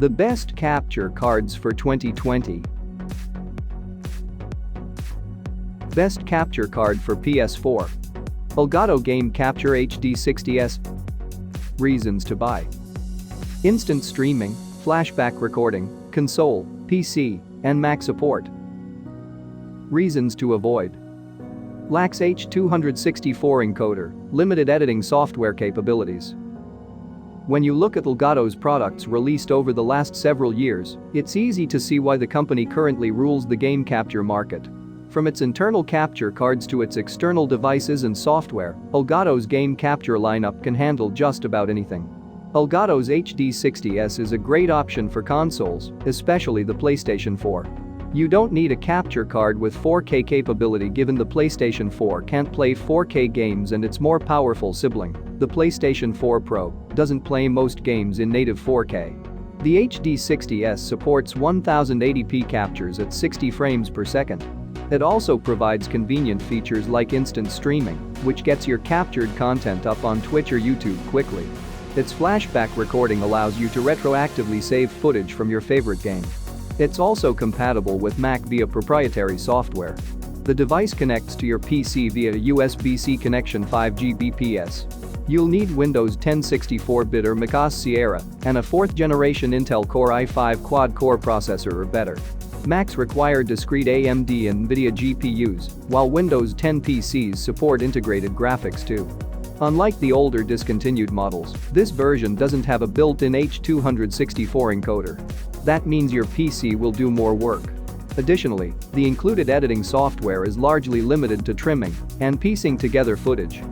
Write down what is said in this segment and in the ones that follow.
The best capture cards for 2020. Best capture card for PS4. Elgato Game Capture HD60S. Reasons to buy: instant streaming, flashback recording, console, PC, and Mac support. Reasons to avoid: lacks H.264 encoder, limited editing software capabilities. When you look at Elgato's products released over the last several years, it's easy to see why the company currently rules the game capture market. From its internal capture cards to its external devices and software, Elgato's game capture lineup can handle just about anything. Elgato's HD60S is a great option for consoles, especially the PlayStation 4. You don't need a capture card with 4K capability given the PlayStation 4 can't play 4K games and its more powerful sibling, the PlayStation 4 Pro, doesn't play most games in native 4K. The HD60S supports 1080p captures at 60 frames per second. It also provides convenient features like instant streaming, which gets your captured content up on Twitch or YouTube quickly. Its flashback recording allows you to retroactively save footage from your favorite game. It's also compatible with Mac via proprietary software. The device connects to your PC via a USB-C connection 5 Gbps. You'll need Windows 10 64-bit or macOS Sierra and a 4th generation Intel Core i5 quad-core processor or better. Macs require discrete AMD and NVIDIA GPUs, while Windows 10 PCs support integrated graphics too. Unlike the older discontinued models, this version doesn't have a built-in H.264 encoder. That means your PC will do more work. Additionally, the included editing software is largely limited to trimming and piecing together footage.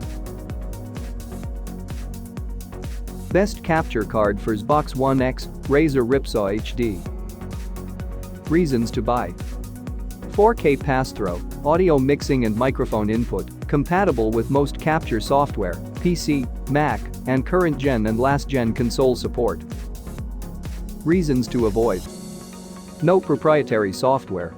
Best capture card for Xbox One X, Razer Ripsaw HD. Reasons to buy: 4K pass-through, audio mixing and microphone input, compatible with most capture software, PC, Mac, and current-gen and last-gen console support. Reasons to avoid: no proprietary software.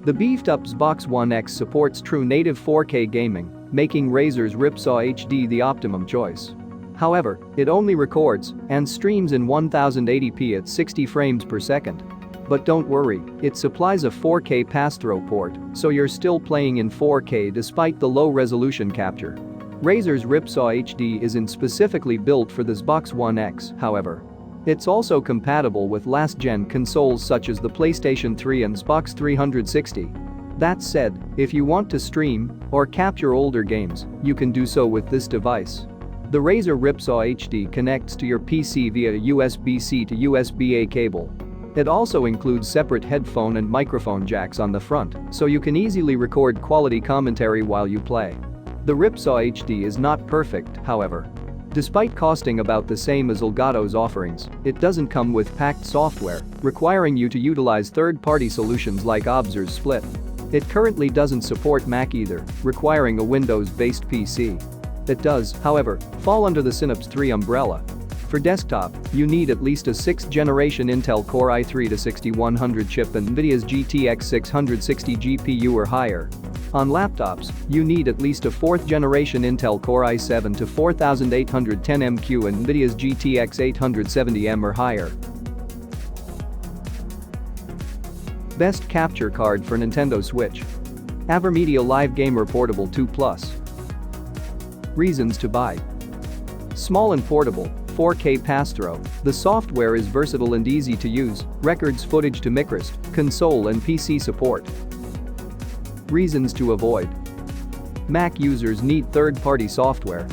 The beefed-up Xbox One X supports true native 4K gaming, making Razer's Ripsaw HD the optimum choice. However, it only records and streams in 1080p at 60 frames per second. But don't worry, it supplies a 4K pass-through port, so you're still playing in 4K despite the low-resolution capture. Razer's Ripsaw HD isn't specifically built for the Xbox One X, however. It's also compatible with last-gen consoles such as the PlayStation 3 and Xbox 360. That said, if you want to stream or capture older games, you can do so with this device. The Razer Ripsaw HD connects to your PC via a USB-C to USB-A cable. It also includes separate headphone and microphone jacks on the front, so you can easily record quality commentary while you play. The Ripsaw HD is not perfect, however. Despite costing about the same as Elgato's offerings, it doesn't come with packed software, requiring you to utilize third-party solutions like Obser's Split. It currently doesn't support Mac either, requiring a Windows-based PC. It does, however, fall under the Synapse 3 umbrella. For desktop, you need at least a 6th generation Intel Core i3-6100 chip and NVIDIA's GTX 660 GPU or higher. On laptops, you need at least a 4th generation Intel Core i7-4810MQ and NVIDIA's GTX 870M or higher. Best capture card for Nintendo Switch. AverMedia Live Gamer Portable 2 Plus. Reasons to buy: small and portable, 4K pass-through, the software is versatile and easy to use, records footage to microSD, console and PC support. Reasons to avoid: Mac users need third-party software.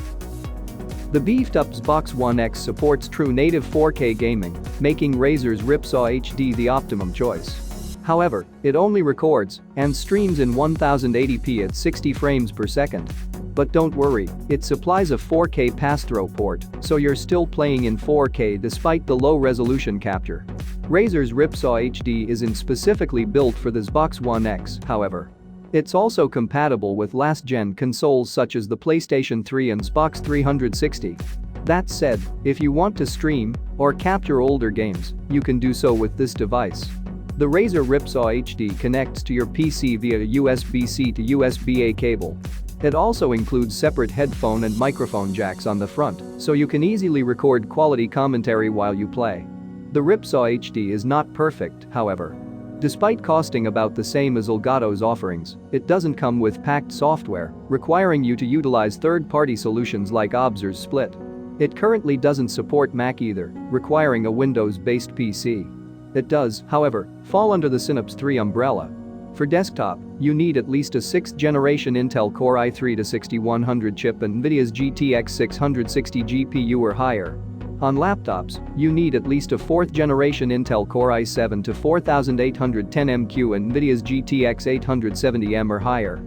The beefed-up Xbox One X supports true native 4K gaming, making Razer's Ripsaw HD the optimum choice. However, it only records and streams in 1080p at 60 frames per second. But don't worry, it supplies a 4K pass-through port, so you're still playing in 4K despite the low-resolution capture. Razer's Ripsaw HD isn't specifically built for the Xbox One X, however. It's also compatible with last-gen consoles such as the PlayStation 3 and Xbox 360. That said, if you want to stream or capture older games, you can do so with this device. The Razer Ripsaw HD connects to your PC via a USB-C to USB-A cable. It also includes separate headphone and microphone jacks on the front, so you can easily record quality commentary while you play. The Ripsaw HD is not perfect, however. Despite costing about the same as Elgato's offerings, it doesn't come with packed software, requiring you to utilize third-party solutions like Obser's Split. It currently doesn't support Mac either, requiring a Windows-based PC. It does, however, fall under the Synapse 3 umbrella. For desktop, you need at least a 6th generation Intel Core i3-6100 chip and NVIDIA's GTX 660 GPU or higher. On laptops, you need at least a 4th generation Intel Core i7-4810MQ and NVIDIA's GTX 870M or higher.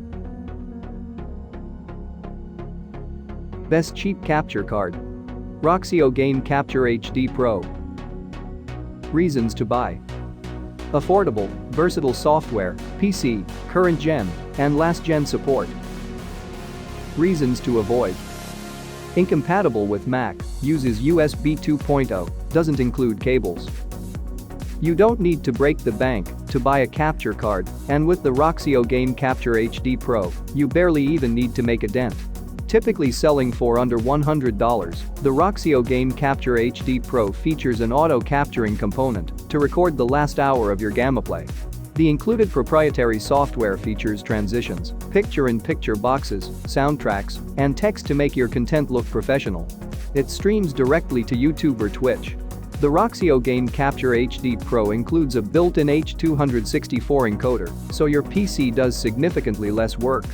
Best cheap capture card. Roxio Game Capture HD Pro. Reasons to buy. Affordable, versatile software, PC, current gen, and last gen support. Reasons to avoid. Incompatible with Mac, uses USB 2.0, doesn't include cables. You don't need to break the bank to buy a capture card, and with the Roxio Game Capture HD Pro, you barely even need to make a dent. Typically selling for under $100, the Roxio Game Capture HD Pro features an auto-capturing component to record the last hour of your gameplay. The included proprietary software features transitions, picture-in-picture boxes, soundtracks, and text to make your content look professional. It streams directly to YouTube or Twitch. The Roxio Game Capture HD Pro includes a built-in H.264 encoder, so your PC does significantly less work.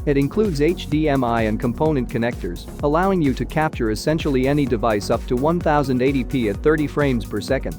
It includes HDMI and component connectors, allowing you to capture essentially any device up to 1080p at 30 frames per second.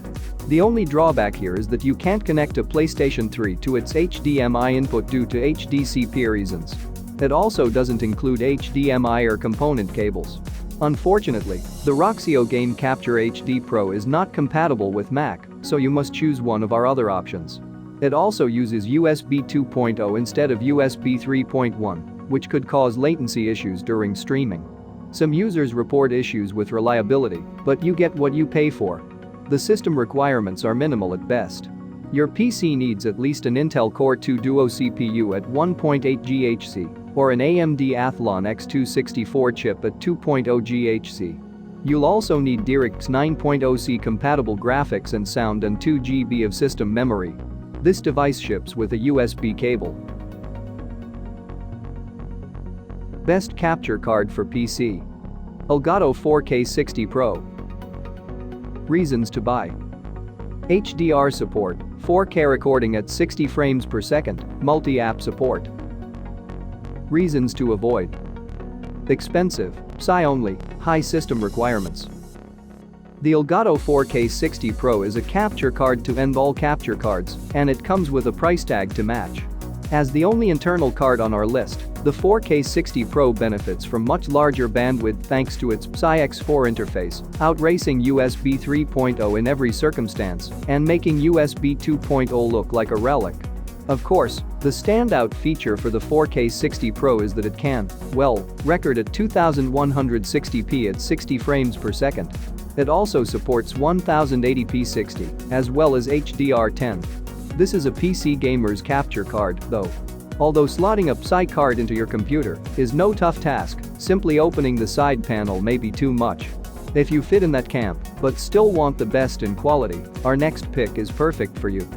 The only drawback here is that you can't connect a PlayStation 3 to its HDMI input due to HDCP reasons. It also doesn't include HDMI or component cables. Unfortunately, the Roxio Game Capture HD Pro is not compatible with Mac, so you must choose one of our other options. It also uses USB 2.0 instead of USB 3.1, which could cause latency issues during streaming. Some users report issues with reliability, but you get what you pay for. The system requirements are minimal at best. Your PC needs at least an Intel Core 2 Duo CPU at 1.8 GHz or an AMD Athlon X264 chip at 2.0 GHz. You'll also need DirectX 9.0C compatible graphics and sound and 2 GB of system memory. This device ships with a USB cable. Best capture card for PC. Elgato 4K 60 Pro. Reasons to buy. HDR support, 4K recording at 60 frames per second, multi-app support. Reasons to avoid. Expensive, PSI only, high system requirements. The Elgato 4K 60 Pro is a capture card to end all capture cards, and it comes with a price tag to match. As the only internal card on our list, the 4K 60 Pro benefits from much larger bandwidth thanks to its PSI X4 interface, outracing USB 3.0 in every circumstance, and making USB 2.0 look like a relic. Of course, the standout feature for the 4K 60 Pro is that it can, well, record at 2160p at 60 frames per second. It also supports 1080p 60, as well as HDR10. This is a PC gamer's capture card, though. Although slotting a PSI card into your computer is no tough task, simply opening the side panel may be too much. If you fit in that camp, but still want the best in quality, our next pick is perfect for you.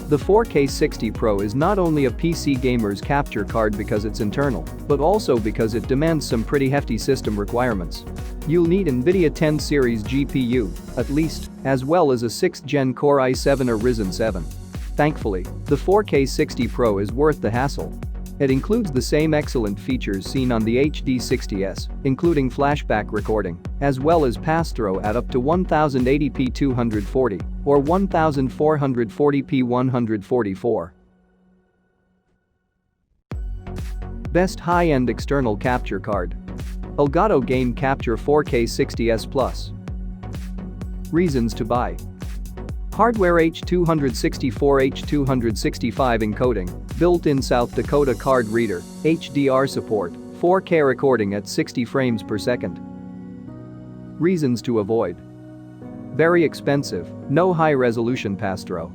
The 4K 60 Pro is not only a PC gamer's capture card because it's internal, but also because it demands some pretty hefty system requirements. You'll need NVIDIA 10 series GPU, at least, as well as a 6th gen Core i7 or Ryzen 7. Thankfully, the 4K 60 Pro is worth the hassle. It includes the same excellent features seen on the HD60s, including flashback recording, as well as pass-through at up to 1080p 240 or 1440p 144. Best high-end external capture card. Elgato Game Capture 4K 60s Plus. Reasons to buy. Hardware H.264 H.265 encoding, built-in South Dakota card reader, HDR support, 4K recording at 60 frames per second. Reasons to avoid. Very expensive, no high-resolution pass-through.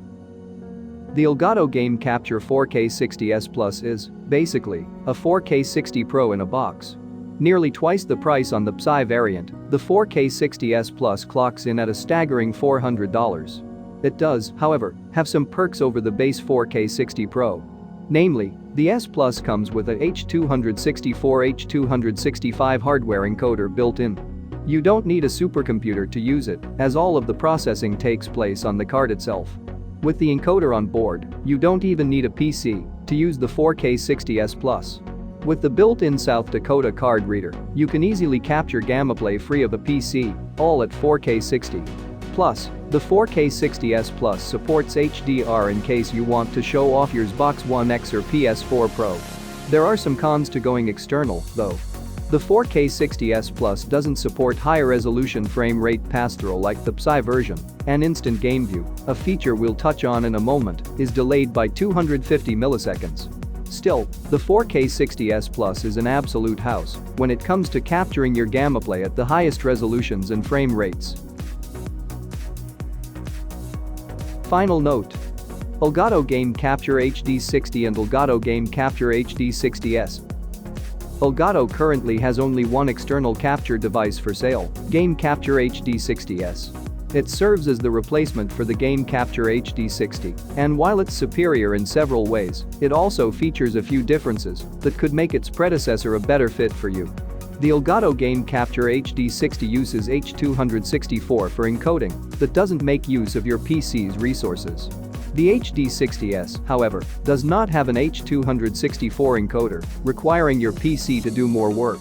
The Elgato Game Capture 4K 60s Plus is, basically, a 4K 60 Pro in a box. Nearly twice the price on the PSI variant, the 4K 60s Plus clocks in at a staggering $400. It does, however, have some perks over the base 4K60 Pro. Namely, the S Plus comes with a H264/H265 hardware encoder built in. You don't need a supercomputer to use it, as all of the processing takes place on the card itself. With the encoder on board, you don't even need a PC to use the 4K60 S Plus. With the built-in South Dakota card reader, you can easily capture gameplay free of a PC, all at 4K60. Plus, the 4K60S Plus supports HDR in case you want to show off your Xbox One X or PS4 Pro. There are some cons to going external, though. The 4K60S Plus doesn't support higher resolution frame rate pass-through like the Psy version, and Instant Game View, a feature we'll touch on in a moment, is delayed by 250 milliseconds. Still, the 4K60S Plus is an absolute house when it comes to capturing your gameplay at the highest resolutions and frame rates. Final note: Elgato Game Capture HD60 and Elgato Game Capture HD60S. Elgato currently has only one external capture device for sale, Game Capture HD60S. It serves as the replacement for the Game Capture HD60, and while it's superior in several ways, it also features a few differences that could make its predecessor a better fit for you. The Elgato Game Capture HD60 uses H264 for encoding that doesn't make use of your PC's resources. The HD60S, however, does not have an H264 encoder, requiring your PC to do more work.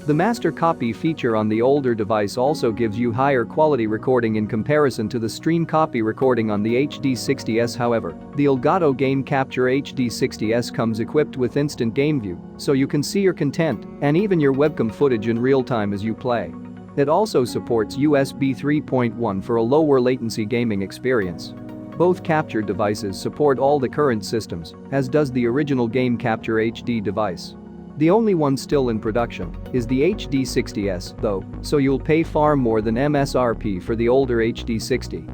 The master copy feature on the older device also gives you higher quality recording in comparison to the stream copy recording on the HD60S. However, the Elgato Game Capture HD60S comes equipped with Instant Game View, so you can see your content and even your webcam footage in real time as you play. It also supports USB 3.1 for a lower latency gaming experience. Both capture devices support all the current systems, as does the original Game Capture HD device. The only one still in production is the HD60S, though, so you'll pay far more than MSRP for the older HD60.